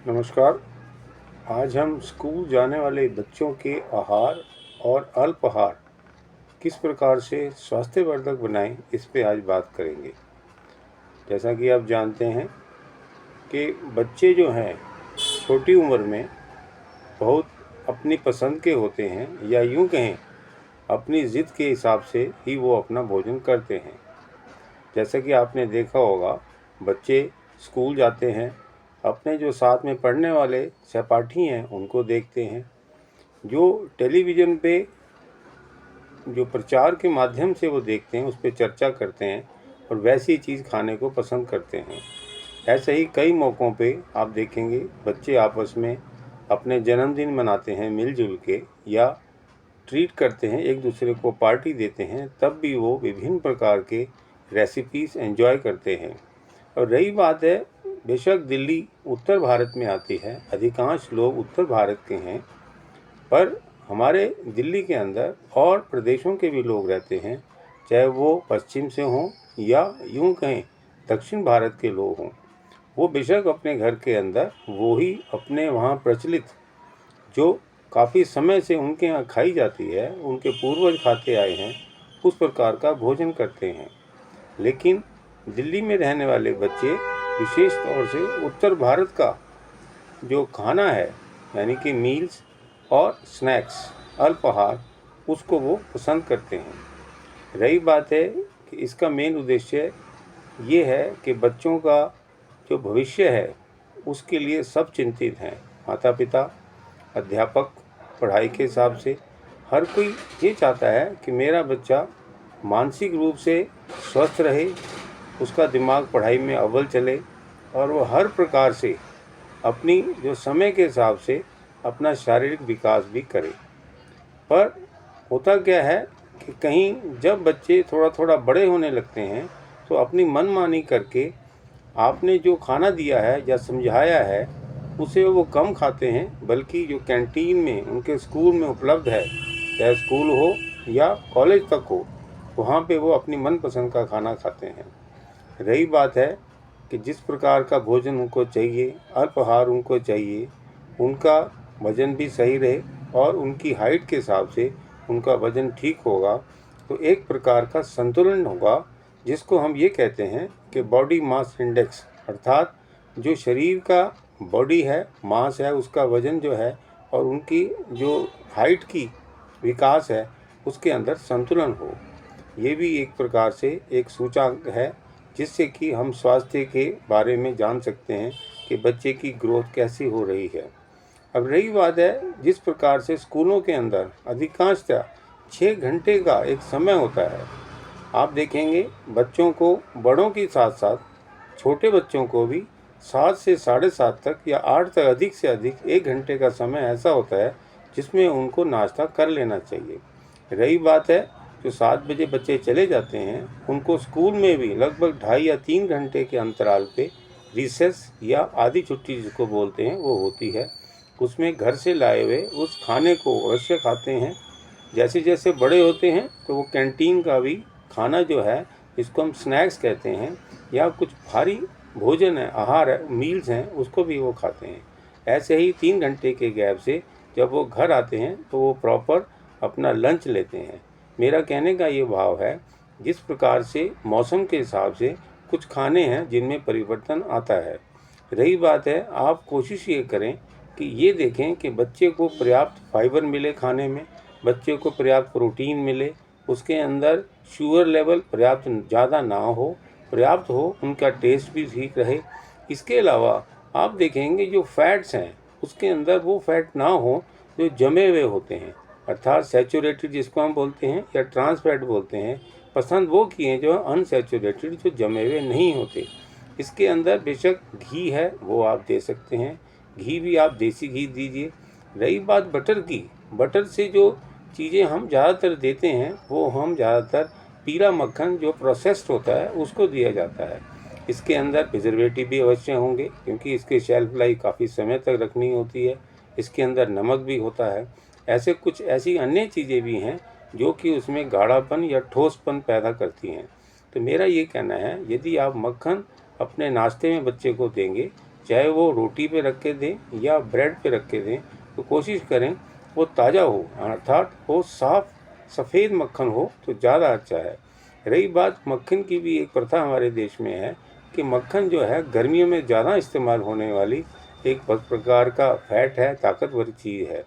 नमस्कार। आज हम स्कूल जाने वाले बच्चों के आहार और अल्पाहार किस प्रकार से स्वास्थ्यवर्धक बनाएं, इस पे आज बात करेंगे। जैसा कि आप जानते हैं कि बच्चे जो हैं छोटी उम्र में बहुत अपनी पसंद के होते हैं, या यूँ कहें अपनी ज़िद के हिसाब से ही वो अपना भोजन करते हैं। जैसा कि आपने देखा होगा, बच्चे स्कूल जाते हैं, अपने जो साथ में पढ़ने वाले सहपाठी हैं उनको देखते हैं, जो टेलीविज़न पे जो प्रचार के माध्यम से वो देखते हैं उस पे चर्चा करते हैं और वैसी चीज़ खाने को पसंद करते हैं। ऐसे ही कई मौक़ों पे आप देखेंगे बच्चे आपस में अपने जन्मदिन मनाते हैं मिलजुल के, या ट्रीट करते हैं, एक दूसरे को पार्टी देते हैं, तब भी वो विभिन्न प्रकार के रेसिपीज़ एंजॉय करते हैं। और रही बात है, बेशक दिल्ली उत्तर भारत में आती है, अधिकांश लोग उत्तर भारत के हैं, पर हमारे दिल्ली के अंदर और प्रदेशों के भी लोग रहते हैं, चाहे वो पश्चिम से हों या यूँ कहें दक्षिण भारत के लोग हों। वो बेशक अपने घर के अंदर वो ही अपने वहाँ प्रचलित, जो काफ़ी समय से उनके यहाँ खाई जाती है, उनके पूर्वज खाते आए हैं, उस प्रकार का भोजन करते हैं। लेकिन दिल्ली में रहने वाले बच्चे विशेष तौर से उत्तर भारत का जो खाना है, यानी कि मील्स और स्नैक्स, अल्पाहार, उसको वो पसंद करते हैं। रही बात है कि इसका मेन उद्देश्य ये है कि बच्चों का जो भविष्य है उसके लिए सब चिंतित हैं, माता पिता, अध्यापक, पढ़ाई के हिसाब से हर कोई ये चाहता है कि मेरा बच्चा मानसिक रूप से स्वस्थ रहे, उसका दिमाग पढ़ाई में अव्वल चले और वो हर प्रकार से अपनी जो समय के हिसाब से अपना शारीरिक विकास भी करे। पर होता क्या है कि कहीं जब बच्चे थोड़ा थोड़ा बड़े होने लगते हैं तो अपनी मनमानी करके आपने जो खाना दिया है या समझाया है उसे वो कम खाते हैं, बल्कि जो कैंटीन में उनके स्कूल में उपलब्ध है, चाहे स्कूल हो या कॉलेज तक हो, वहाँ पे वो अपनी मनपसंद का खाना खाते हैं। रही बात है कि जिस प्रकार का भोजन उनको चाहिए, अल्पाहार उनको चाहिए, उनका वज़न भी सही रहे और उनकी हाइट के हिसाब से उनका वज़न ठीक होगा, तो एक प्रकार का संतुलन होगा, जिसको हम ये कहते हैं कि बॉडी मास इंडेक्स, अर्थात जो शरीर का बॉडी है, मास है, उसका वज़न जो है और उनकी जो हाइट की विकास है, उसके अंदर संतुलन हो। ये भी एक प्रकार से एक सूचकांक है, जिससे कि हम स्वास्थ्य के बारे में जान सकते हैं कि बच्चे की ग्रोथ कैसी हो रही है। अब रही बात है, जिस प्रकार से स्कूलों के अंदर अधिकांशतः 6 घंटे का एक समय होता है, आप देखेंगे बच्चों को, बड़ों के साथ साथ छोटे बच्चों को भी 7 से 7:30 तक या 8 तक अधिक से अधिक 1 घंटे का समय ऐसा होता है जिसमें उनको नाश्ता कर लेना चाहिए। रही बात है, जो 7 बजे बच्चे चले जाते हैं, उनको स्कूल में भी लगभग 2.5 या 3 घंटे के अंतराल पे रिसेस या आधी छुट्टी जिसको बोलते हैं वो होती है। उसमें घर से लाए हुए उस खाने को अवश्य खाते हैं। जैसे जैसे बड़े होते हैं तो वो कैंटीन का भी खाना जो है, जिसको हम स्नैक्स कहते हैं, या कुछ भारी भोजन है, आहार है, मील्स हैं, उसको भी वो खाते हैं। ऐसे ही 3 घंटे के गैप से जब वो घर आते हैं तो वो प्रॉपर अपना लंच लेते हैं। मेरा कहने का ये भाव है, जिस प्रकार से मौसम के हिसाब से कुछ खाने हैं जिनमें परिवर्तन आता है। रही बात है, आप कोशिश ये करें कि ये देखें कि बच्चे को पर्याप्त फाइबर मिले खाने में, बच्चे को पर्याप्त प्रोटीन मिले, उसके अंदर शुगर लेवल पर्याप्त ज़्यादा ना हो, पर्याप्त हो, उनका टेस्ट भी ठीक रहे। इसके अलावा आप देखेंगे जो फैट्स हैं उसके अंदर वो फैट ना हो जो जमे हुए होते हैं, अर्थात सैचुरेटेड जिसको हम बोलते हैं या ट्रांस फैट बोलते हैं। पसंद वो किए जो अनसैचुरेटेड, जो जमे हुए नहीं होते। इसके अंदर बेशक घी है, वो आप दे सकते हैं, घी भी आप देसी घी दीजिए। रही बात बटर की, बटर से जो चीज़ें हम ज़्यादातर देते हैं वो हम ज़्यादातर पीला मक्खन जो प्रोसेस्ड होता है उसको दिया जाता है। इसके अंदर प्रिजर्वेटिव भी अवश्य होंगे, क्योंकि इसकी शेल्फ लाइफ काफ़ी समय तक रखनी होती है। इसके अंदर नमक भी होता है। ऐसे कुछ ऐसी अन्य चीज़ें भी हैं जो कि उसमें गाढ़ापन या ठोसपन पैदा करती हैं। तो मेरा ये कहना है, यदि आप मक्खन अपने नाश्ते में बच्चे को देंगे, चाहे वो रोटी पे रख के दें या ब्रेड पे रख के दें, तो कोशिश करें वो ताज़ा हो, अर्थात वो साफ सफ़ेद मक्खन हो तो ज़्यादा अच्छा है। रही बात मक्खन की, भी एक प्रथा हमारे देश में है कि मक्खन जो है गर्मियों में ज़्यादा इस्तेमाल होने वाली एक प्रकार का फैट है, ताकतवर चीज़ है,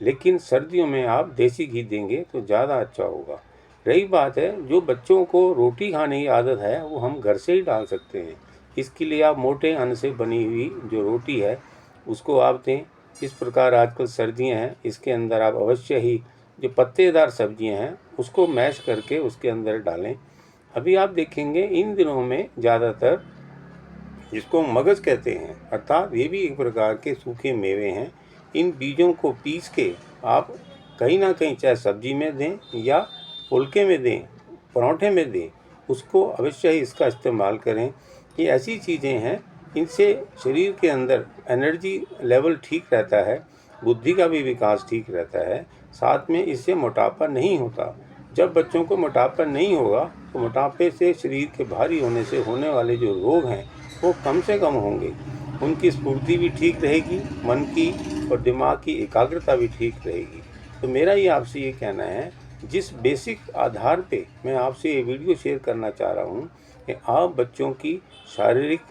लेकिन सर्दियों में आप देसी घी देंगे तो ज़्यादा अच्छा होगा। रही बात है जो बच्चों को रोटी खाने की आदत है, वो हम घर से ही डाल सकते हैं। इसके लिए आप मोटे अन्न से बनी हुई जो रोटी है उसको आप दें। इस प्रकार आजकल सर्दियां हैं, इसके अंदर आप अवश्य ही जो पत्तेदार सब्जियां हैं उसको मैश करके उसके अंदर डालें। अभी आप देखेंगे इन दिनों में ज़्यादातर जिसको मगज कहते हैं, अर्थात ये भी एक प्रकार के सूखे मेवे हैं। इन बीजों को पीस के आप कहीं ना कहीं चाहे सब्जी में दें या फुलके में दें, पराठे में दें, उसको अवश्य ही इसका इस्तेमाल करें। ये ऐसी चीज़ें हैं, इनसे शरीर के अंदर एनर्जी लेवल ठीक रहता है, बुद्धि का भी विकास ठीक रहता है, साथ में इससे मोटापा नहीं होता। जब बच्चों को मोटापा नहीं होगा तो मोटापे से शरीर के भारी होने से होने वाले जो रोग हैं वो कम से कम होंगे। उनकी स्फूर्ति भी ठीक रहेगी, मन की और दिमाग की एकाग्रता भी ठीक रहेगी। तो मेरा ये आपसे ये कहना है, जिस बेसिक आधार पे मैं आपसे ये वीडियो शेयर करना चाह रहा हूँ कि आप बच्चों की शारीरिक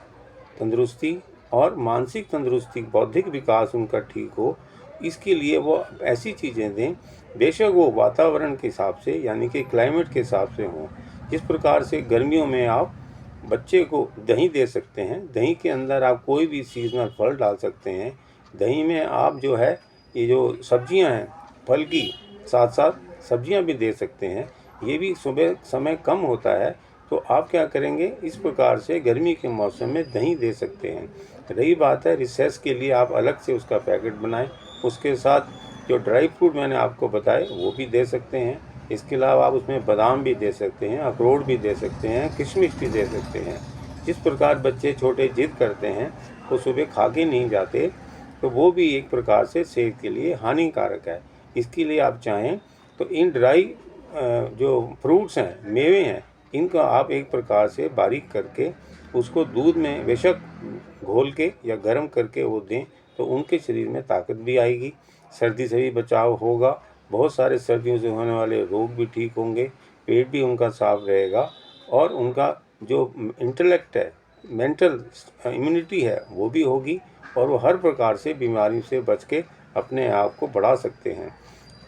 तंदुरुस्ती और मानसिक तंदुरुस्ती, बौद्धिक विकास उनका ठीक हो, इसके लिए वो ऐसी चीज़ें दें, बेशक वो वातावरण के हिसाब से यानी कि क्लाइमेट के हिसाब से हों। जिस प्रकार से गर्मियों में आप बच्चे को दही दे सकते हैं, दही के अंदर आप कोई भी सीजनल फल डाल सकते हैं। दही में आप जो है ये जो सब्जियां हैं, फल की साथ साथ सब्जियां भी दे सकते हैं। ये भी सुबह समय कम होता है, तो आप क्या करेंगे, इस प्रकार से गर्मी के मौसम में दही दे सकते हैं। रही बात है रिसेस के लिए, आप अलग से उसका पैकेट बनाएं, उसके साथ जो ड्राई फ्रूट मैंने आपको बताए वो भी दे सकते हैं। इसके अलावा आप उसमें बादाम भी दे सकते हैं, अखरोट भी दे सकते हैं, किशमिश भी दे सकते हैं। जिस प्रकार बच्चे छोटे जिद करते हैं वो सुबह खा के नहीं जाते, तो वो भी एक प्रकार से सेहत के लिए हानिकारक है। इसके लिए आप चाहें तो इन ड्राई जो फ्रूट्स हैं, मेवे हैं, इनको आप एक प्रकार से बारीक करके उसको दूध में बेशक घोल के या गर्म करके वो दें, तो उनके शरीर में ताकत भी आएगी, सर्दी से भी बचाव होगा, बहुत सारे सर्दियों से होने वाले रोग भी ठीक होंगे, पेट भी उनका साफ रहेगा और उनका जो इंटेलेक्ट है, मेंटल इम्यूनिटी है, वो भी होगी और वो हर प्रकार से बीमारी से बच के अपने आप को बढ़ा सकते हैं।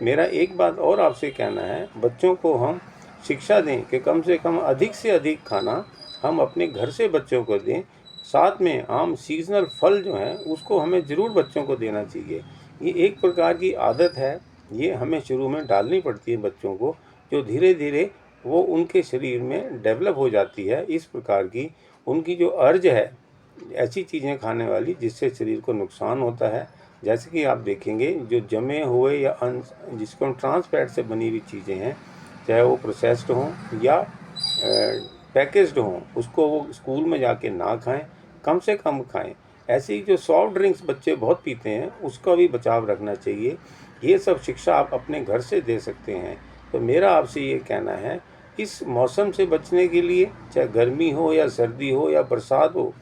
मेरा एक बात और आपसे कहना है, बच्चों को हम शिक्षा दें कि कम से कम अधिक से अधिक खाना हम अपने घर से बच्चों को दें। साथ में आम सीजनल फल जो हैं उसको हमें ज़रूर बच्चों को देना चाहिए। ये एक प्रकार की आदत है, ये हमें शुरू में डालनी पड़ती है बच्चों को, जो धीरे धीरे वो उनके शरीर में डेवलप हो जाती है। इस प्रकार की उनकी जो अर्ज है ऐसी चीज़ें खाने वाली जिससे शरीर को नुकसान होता है, जैसे कि आप देखेंगे जो जमे हुए या जिसको हम ट्रांस फैट से बनी हुई चीज़ें हैं, चाहे वो प्रोसेस्ड हों या पैकेज्ड हों, उसको वो स्कूल में जाके ना खाएं, कम से कम खाएं। ऐसे ही जो सॉफ्ट ड्रिंक्स बच्चे बहुत पीते हैं उसका भी बचाव रखना चाहिए। ये सब शिक्षा आप अपने घर से दे सकते हैं। तो मेरा आपसे ये कहना है, इस मौसम से बचने के लिए, चाहे गर्मी हो या सर्दी हो या बरसात हो,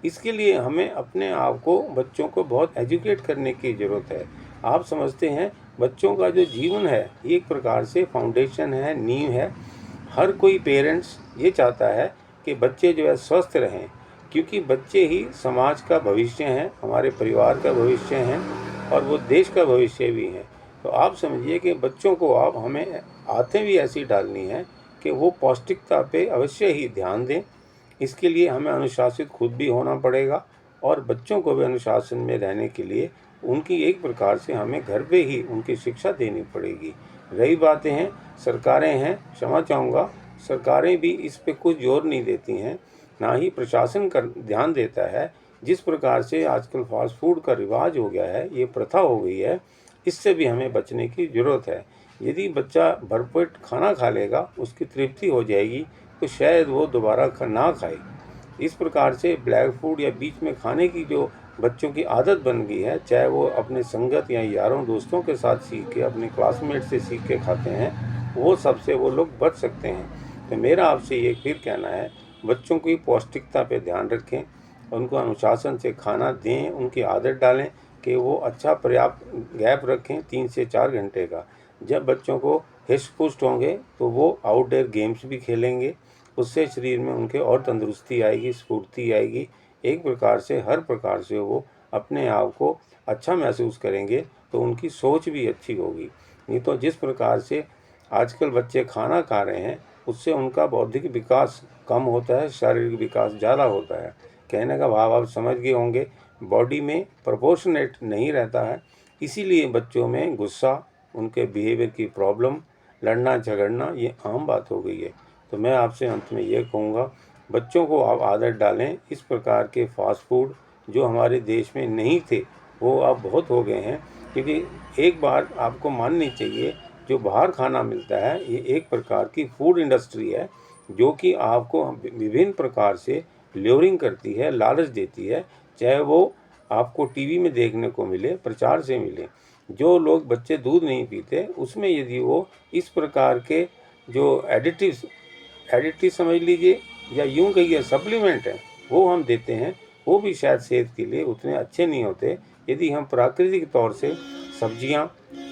इसके लिए हमें अपने आप को, बच्चों को बहुत एजुकेट करने की ज़रूरत है। आप समझते हैं बच्चों का जो जीवन है एक प्रकार से फाउंडेशन है, नींव है। हर कोई पेरेंट्स ये चाहता है कि बच्चे जो है स्वस्थ रहें, क्योंकि बच्चे ही समाज का भविष्य हैं, हमारे परिवार का भविष्य हैं और वो देश का भविष्य भी हैं। तो आप समझिए कि बच्चों को आप हमें आदतें भी ऐसी डालनी है कि वो पौष्टिकता पे अवश्य ही ध्यान दें। इसके लिए हमें अनुशासित खुद भी होना पड़ेगा और बच्चों को भी अनुशासन में रहने के लिए उनकी एक प्रकार से हमें घर पे ही उनकी शिक्षा देनी पड़ेगी। रही बातें हैं सरकारें हैं, क्षमा चाहूँगा, सरकारें भी इस पे कुछ जोर नहीं देती हैं, ना ही प्रशासन कर ध्यान देता है। जिस प्रकार से आजकल फास्ट फूड का रिवाज हो गया है, ये प्रथा हो गई है, इससे भी हमें बचने की ज़रूरत है। यदि बच्चा भरपेट खाना खा लेगा, उसकी तृप्ति हो जाएगी, तो शायद वो दोबारा ना खाए। इस प्रकार से ब्लैक फूड या बीच में खाने की जो बच्चों की आदत बन गई है, चाहे वो अपने संगत या यारों दोस्तों के साथ सीख के, अपने क्लासमेट से सीख के खाते हैं, वो सबसे वो लोग बच सकते हैं। तो मेरा आपसे ये फिर कहना है, बच्चों की पौष्टिकता पे ध्यान रखें, उनको अनुशासन से खाना दें, उनकी आदत डालें कि वो अच्छा पर्याप्त गैप रखें 3 से 4 घंटे का। जब बच्चों को हृष्ट-पुष्ट होंगे तो वो आउटडोर गेम्स भी खेलेंगे, उससे शरीर में उनके और तंदुरुस्ती आएगी, स्फूर्ति आएगी। एक प्रकार से हर प्रकार से वो अपने आप को अच्छा महसूस करेंगे, तो उनकी सोच भी अच्छी होगी। नहीं तो जिस प्रकार से आजकल बच्चे खाना खा रहे हैं, उससे उनका बौद्धिक विकास कम होता है, शारीरिक विकास ज़्यादा होता है। कहने का भाव आप समझ गए होंगे, बॉडी में प्रोपोर्शनेट नहीं रहता है, इसीलिए बच्चों में गुस्सा, उनके बिहेवियर की प्रॉब्लम, लड़ना झगड़ना ये आम बात हो गई है। तो मैं आपसे अंत में ये कहूँगा, बच्चों को आप आदत डालें इस प्रकार के फास्ट फूड जो हमारे देश में नहीं थे, वो अब बहुत हो गए हैं। क्योंकि एक बात आपको माननी चाहिए, जो बाहर खाना मिलता है ये एक प्रकार की फूड इंडस्ट्री है, जो कि आपको विभिन्न प्रकार से ल्योरिंग करती है, लालच देती है, चाहे वो आपको टीवी में देखने को मिले, प्रचार से मिले। जो लोग बच्चे दूध नहीं पीते, उसमें यदि वो इस प्रकार के जो एडिटिव समझ लीजिए या यूँ कहिए सप्लीमेंट हैं, वो हम देते हैं, वो भी शायद सेहत के लिए उतने अच्छे नहीं होते। यदि हम प्राकृतिक तौर से सब्जियाँ,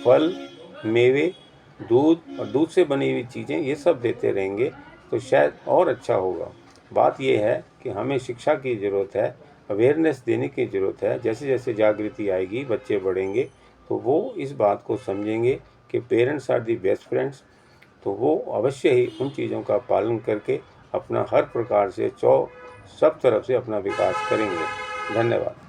फल, मेवे, दूध और दूध से बनी हुई चीज़ें ये सब देते रहेंगे तो शायद और अच्छा होगा। बात ये है कि हमें शिक्षा की ज़रूरत है, अवेयरनेस देने की ज़रूरत है। जैसे जैसे जागृति आएगी, बच्चे बढ़ेंगे तो वो इस बात को समझेंगे कि parents are the best friends. तो वो अवश्य ही उन चीज़ों का पालन करके अपना हर प्रकार से सब तरफ से अपना विकास करेंगे। धन्यवाद।